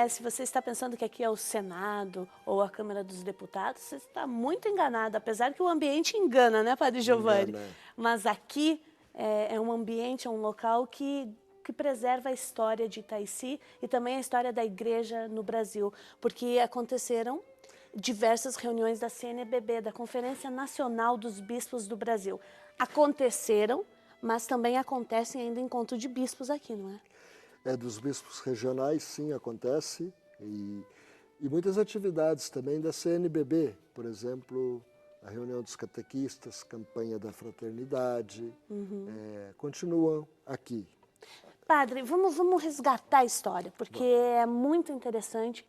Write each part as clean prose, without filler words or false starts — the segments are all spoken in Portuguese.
se você está pensando que aqui é o Senado ou a Câmara dos Deputados, você está muito enganado, apesar que o ambiente engana, né, Padre Giovanni? Engana. Mas aqui é um ambiente, é um local que preserva a história de Itaici e também a história da igreja no Brasil, porque aconteceram diversas reuniões da CNBB, da Conferência Nacional dos Bispos do Brasil. Aconteceram, mas também acontecem ainda encontro de bispos aqui, não é? Dos bispos regionais, sim, acontece. E muitas atividades também da CNBB, por exemplo, a reunião dos catequistas, campanha da fraternidade, continuam aqui. Padre, vamos resgatar a história, porque é muito interessante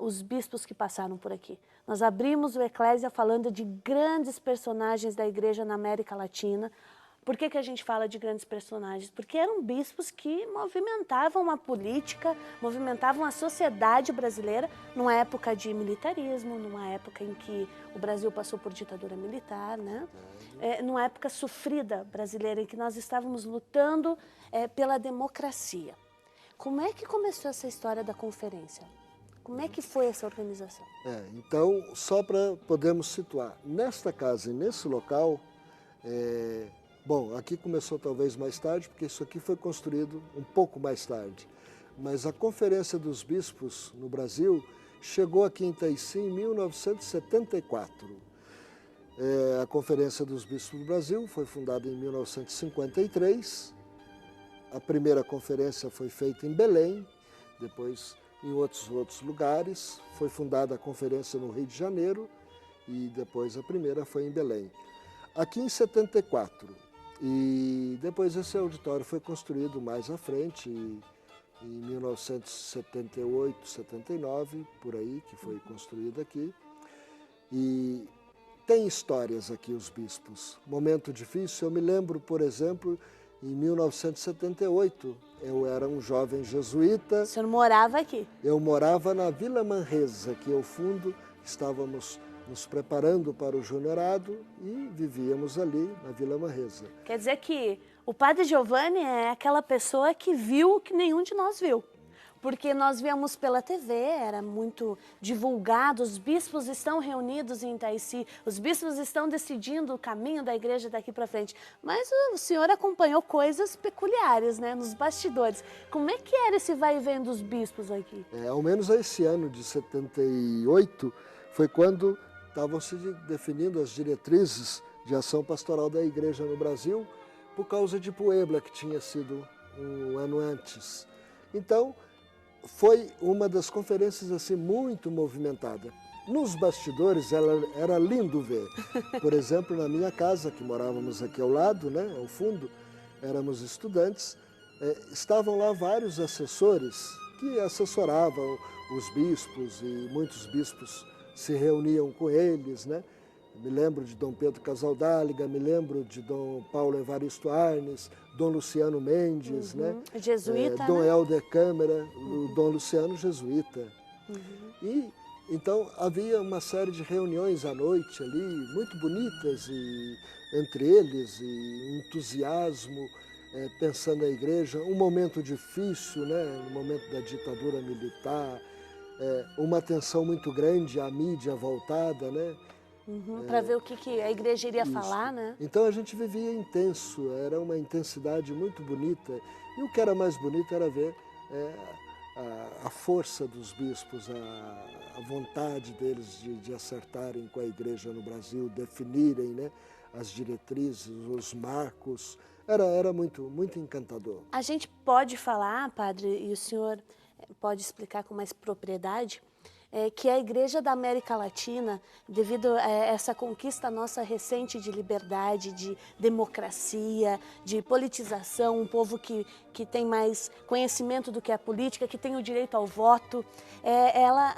os bispos que passaram por aqui. Nós abrimos o Eclésia falando de grandes personagens da igreja na América Latina. Por que a gente fala de grandes personagens? Porque eram bispos que movimentavam a política, movimentavam a sociedade brasileira numa época de militarismo, numa época em que o Brasil passou por ditadura militar, né? Numa época sofrida brasileira, em que nós estávamos lutando pela democracia. Como é que começou essa história da conferência? Como é que foi essa organização? Então, só para podermos situar, nesta casa e nesse local, bom, aqui começou talvez mais tarde, porque isso aqui foi construído um pouco mais tarde. Mas a Conferência dos Bispos no Brasil chegou aqui em Itaici em 1974. A Conferência dos Bispos do Brasil foi fundada em 1953. A primeira conferência foi feita em Belém, depois em outros lugares. Foi fundada a conferência no Rio de Janeiro e depois a primeira foi em Belém. Aqui em 74. E depois esse auditório foi construído mais à frente, em 1978, 79, por aí, que foi construído aqui. E tem histórias aqui os bispos. Momento difícil, eu me lembro, por exemplo, em 1978, eu era um jovem jesuíta. O senhor morava aqui? Eu morava na Vila Manresa, aqui ao fundo, estávamos nos preparando para o juniorado e vivíamos ali na Vila Manresa. Quer dizer que o Padre Giovanni é aquela pessoa que viu o que nenhum de nós viu. Porque nós víamos pela TV, era muito divulgado, os bispos estão reunidos em Itaici, os bispos estão decidindo o caminho da igreja daqui para frente. Mas o senhor acompanhou coisas peculiares, né, nos bastidores. Como é que era esse vai e vem dos bispos aqui? Ao menos esse ano de 78 foi quando estavam se definindo as diretrizes de ação pastoral da igreja no Brasil por causa de Puebla, que tinha sido um ano antes. Então, foi uma das conferências assim muito movimentada. Nos bastidores era lindo ver. Por exemplo, na minha casa, que morávamos aqui ao lado, né, ao fundo, éramos estudantes, estavam lá vários assessores que assessoravam os bispos e muitos bispos se reuniam com eles, né? Me lembro de Dom Pedro Casaldáliga, me lembro de Dom Paulo Evaristo Arnes, Dom Luciano Mendes, né? Jesuíta, Dom né? Helder Câmara, o Dom Luciano jesuíta. E então havia uma série de reuniões à noite ali, muito bonitas, e entre eles, e entusiasmo, pensando a igreja, um momento difícil, né? No momento da ditadura militar, uma atenção muito grande à mídia voltada, né? Para ver o que a igreja iria Isso. falar, né? Então a gente vivia intenso, era uma intensidade muito bonita. E o que era mais bonito era ver a força dos bispos, a vontade deles de acertarem com a igreja no Brasil, definirem, né, as diretrizes, os marcos. Era muito, muito encantador. A gente pode falar, padre, e o senhor pode explicar com mais propriedade, que a Igreja da América Latina, devido a essa conquista nossa recente de liberdade, de democracia, de politização, um povo que tem mais conhecimento do que a política, que tem o direito ao voto,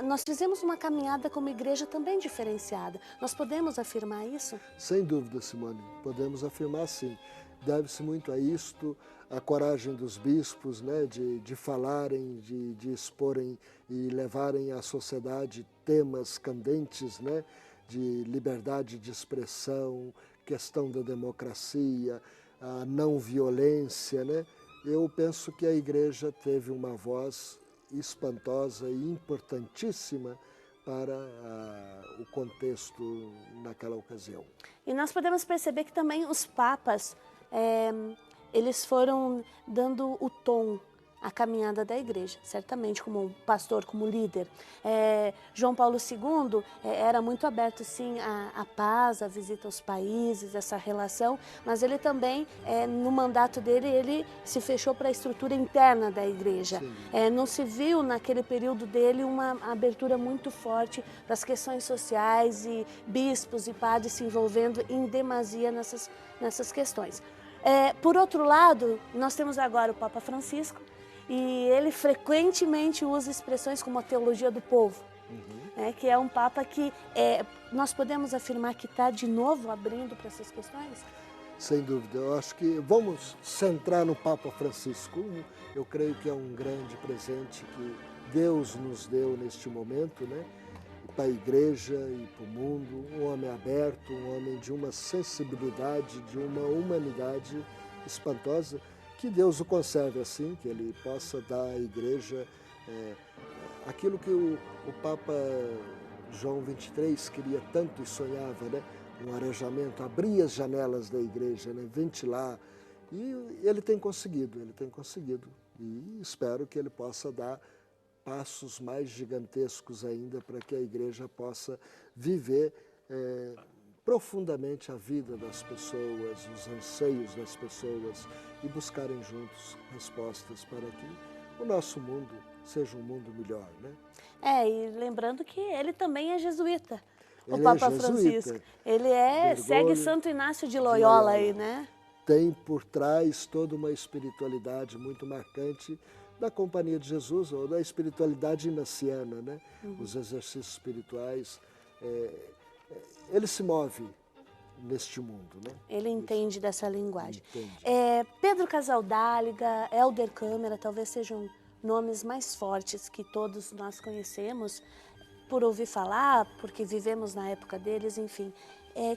nós fizemos uma caminhada como igreja também diferenciada. Nós podemos afirmar isso? Sem dúvida, Simone, podemos afirmar sim. Deve-se muito a isto, a coragem dos bispos, né, de falarem, de exporem e levarem à sociedade temas candentes, né, de liberdade de expressão, questão da democracia, a não violência, né? Eu penso que a igreja teve uma voz espantosa e importantíssima para o contexto naquela ocasião. E nós podemos perceber que também os papas, eles foram dando o tom à caminhada da igreja, certamente como pastor, como líder. João Paulo II era muito aberto, sim, à paz, à visita aos países, essa relação, mas ele também, no mandato dele, ele se fechou para a estrutura interna da igreja. Não se viu, naquele período dele, uma abertura muito forte para as questões sociais e bispos e padres se envolvendo em demasia nessas questões. Por outro lado, nós temos agora o Papa Francisco, e ele frequentemente usa expressões como a teologia do povo, que é um Papa que nós podemos afirmar que está de novo abrindo para essas questões? Sem dúvida, eu acho que vamos centrar no Papa Francisco. Eu creio que é um grande presente que Deus nos deu neste momento, né? Para a igreja e para o mundo, um homem aberto, um homem de uma sensibilidade, de uma humanidade espantosa. Que Deus o conserve assim, que ele possa dar à igreja aquilo que o Papa João XXIII queria tanto e sonhava, né? Um arejamento, abrir as janelas da igreja, né? Ventilar. E ele tem conseguido. E espero que ele possa dar passos mais gigantescos ainda para que a igreja possa viver profundamente a vida das pessoas, os anseios das pessoas e buscarem juntos respostas para que o nosso mundo seja um mundo melhor, né? E lembrando que ele também é jesuíta, o Papa Francisco. Ele segue Santo Inácio de Loyola aí, né? Tem por trás toda uma espiritualidade muito marcante da Companhia de Jesus, ou da espiritualidade inaciana, né? Os exercícios espirituais, ele se move neste mundo, né? Ele entende dessa linguagem. Entende. Pedro Casaldáliga, Helder Câmara, talvez sejam nomes mais fortes que todos nós conhecemos, por ouvir falar, porque vivemos na época deles, enfim.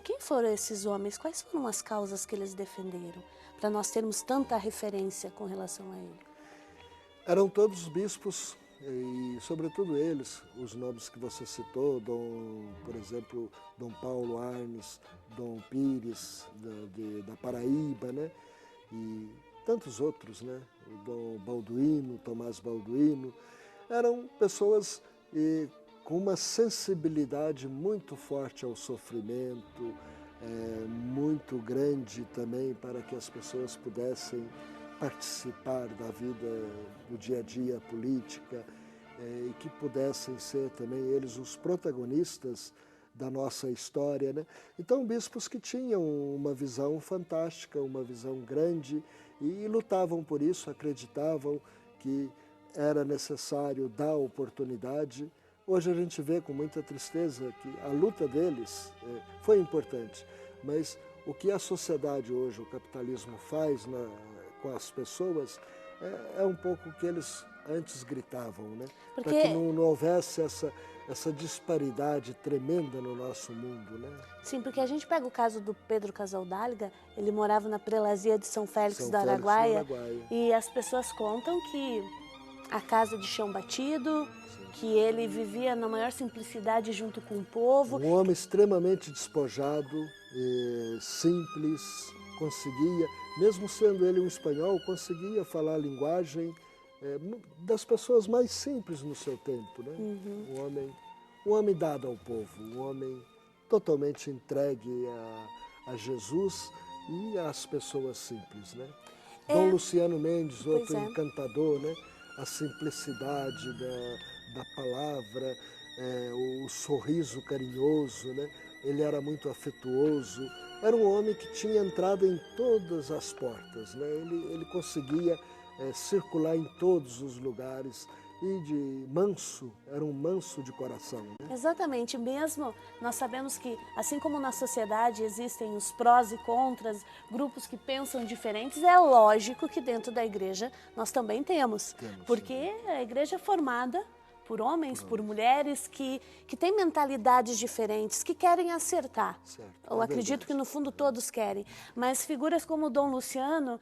Quem foram esses homens? Quais foram as causas que eles defenderam? Para nós termos tanta referência com relação a ele. Eram todos bispos, e sobretudo eles, os nomes que você citou, por exemplo, Dom Paulo Arnes, Dom Pires, da Paraíba, né? E tantos outros, né? O Dom Balduino, Tomás Balduino, eram pessoas com uma sensibilidade muito forte ao sofrimento, muito grande também para que as pessoas pudessem participar da vida do dia a dia política e que pudessem ser também eles os protagonistas da nossa história, né? Então, bispos que tinham uma visão fantástica, uma visão grande e lutavam por isso, acreditavam que era necessário dar oportunidade. Hoje a gente vê com muita tristeza que a luta deles foi importante, mas o que a sociedade hoje, o capitalismo faz com as pessoas, é um pouco o que eles antes gritavam, né? Para que não houvesse essa disparidade tremenda no nosso mundo, né? Sim, porque a gente pega o caso do Pedro Casaldáliga, ele morava na prelazia de São Félix do Araguaia, e as pessoas contam que a casa de chão batido, que ele vivia na maior simplicidade junto com o povo. Um homem extremamente despojado, simples, conseguia, mesmo sendo ele um espanhol, conseguia falar a linguagem das pessoas mais simples no seu tempo, né? Um homem dado ao povo, um homem totalmente entregue a Jesus e às pessoas simples, né? Dom Luciano Mendes, outro encantador, né? A simplicidade da palavra, o sorriso carinhoso, né? Ele era muito afetuoso, era um homem que tinha entrada em todas as portas, né? Ele conseguia circular em todos os lugares e era um manso de coração, né? Exatamente, mesmo nós sabemos que, assim como na sociedade existem os prós e contras, grupos que pensam diferentes, é lógico que dentro da igreja nós também temos porque a igreja é formada por homens, por mulheres que têm mentalidades diferentes, que querem acertar. Certo, Eu é acredito verdade. que no fundo todos querem, mas figuras como o Dom Luciano,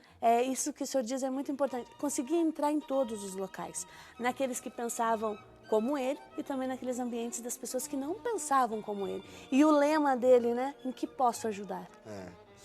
isso que o senhor diz é muito importante, conseguir entrar em todos os locais, naqueles que pensavam como ele e também naqueles ambientes das pessoas que não pensavam como ele. E o lema dele, né? Em que posso ajudar?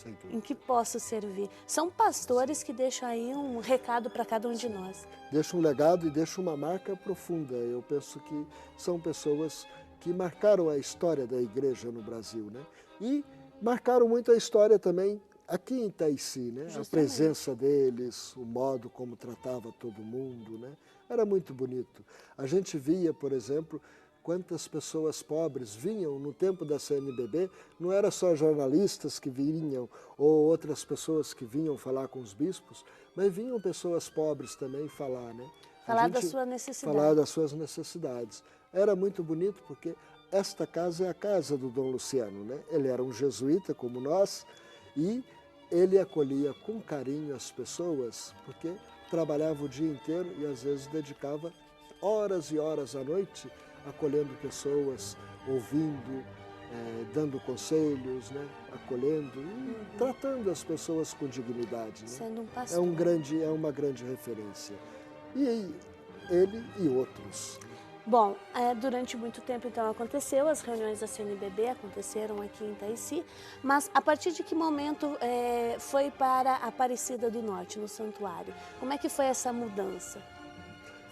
Sem dúvida. Em que posso servir? São pastores que deixam aí um recado para cada um de nós. Deixa um legado e deixa uma marca profunda. Eu penso que são pessoas que marcaram a história da igreja no Brasil, né? E marcaram muito a história também aqui em Itaici, né? Justamente. A presença deles, o modo como tratava todo mundo, né? Era muito bonito. A gente via, por exemplo, quantas pessoas pobres vinham no tempo da CNBB, não era só jornalistas que vinham ou outras pessoas que vinham falar com os bispos, mas vinham pessoas pobres também falar, né? Falar da sua necessidade. Falar das suas necessidades. Era muito bonito porque esta casa é a casa do Dom Luciano, né? Ele era um jesuíta como nós e ele acolhia com carinho as pessoas porque trabalhava o dia inteiro e às vezes dedicava horas e horas à noite acolhendo pessoas, ouvindo, dando conselhos, né? Acolhendo e tratando as pessoas com dignidade. Né? Sendo um pastor. É uma grande referência. E ele e outros. Bom, durante muito tempo então aconteceu, as reuniões da CNBB aconteceram aqui em Itaici, mas a partir de que momento foi para Aparecida do Norte, no santuário? Como é que foi essa mudança?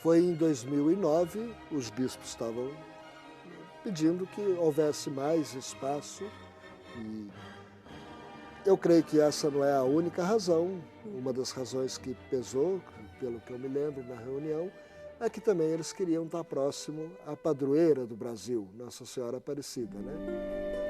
Foi em 2009, os bispos estavam pedindo que houvesse mais espaço e eu creio que essa não é a única razão. Uma das razões que pesou, pelo que eu me lembro na reunião, é que também eles queriam estar próximo à padroeira do Brasil, Nossa Senhora Aparecida, né?